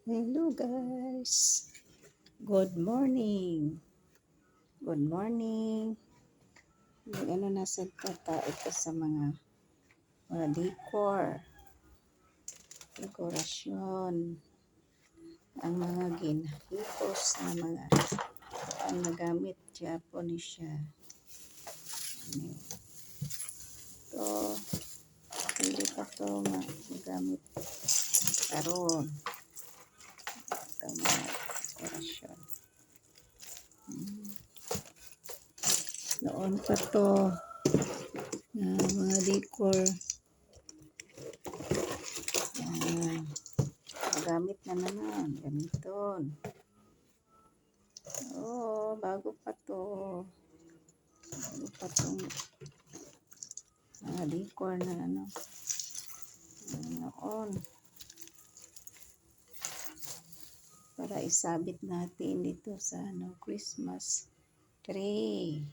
Hello guys. Good morning. Good morning. Ano nasa tata ito sa mga dekorasyon, ang mga ginhipos na mga ang nagamit Japanese siya. Ito, hindi pa to magamit karon. Ito mga dekorasyon. Noon pa to na mga decor. Gamit na naman. Gamiton. Oh, bago pa to. Bago pa tong mga decor na ano. Noon. Para isabit natin dito sa Christmas tree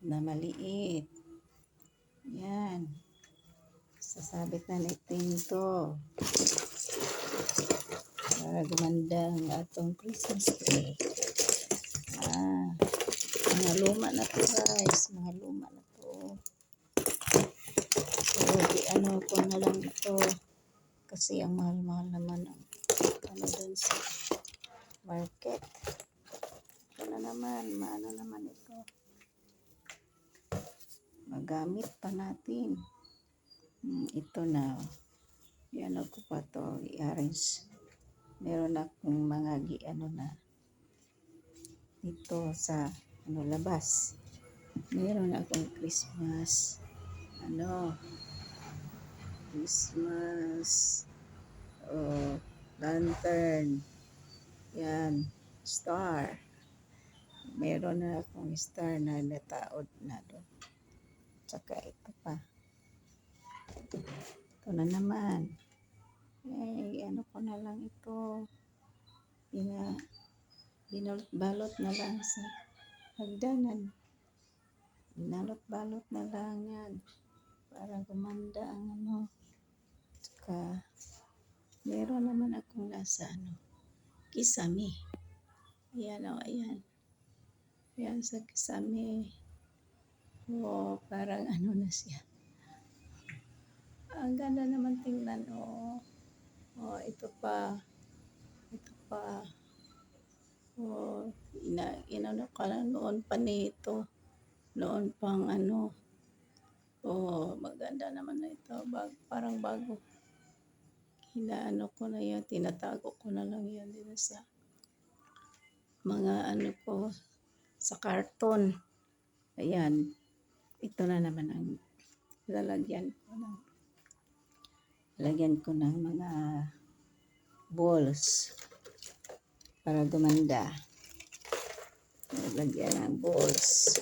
na maliit. Yan. Sasabit na natin to. Para gumanda ang atong Christmas tree. Mga luma na to guys. Mga luma na to. So, ano ko na lang ito. Kasi ang mahal-mahal naman ang dun sa market. Ito na naman. Maano naman ito. Magamit pa natin. Ito na. Yan ako pa to. I-arrange. Meron akong mga na ito sa labas. Meron akong Christmas lantern. Yan. Star. Meron na akong star na nataod na doon. Tsaka ito pa. Ito na naman. Ano ko na lang ito. Binalot-balot na lang sa hagdanan. Binalot-balot na lang yan. Para gumanda ang Tsaka, meron naman akong nasa kisame. Ayan o, ayan. Ayan sa kisame. Oh, parang na siya. Ang ganda naman tingnan. Oh, ito pa. Ito pa. Oh, inano ka na noon pa nito. Noon pang Oh, maganda naman na ito. Parang bago. Hinaano ko na yan. Tinatago ko na lang yan din sa mga ko sa karton. Ayan. Ito na naman ang lalagyan ko ng mga balls para gumanda. Lagyan ng balls.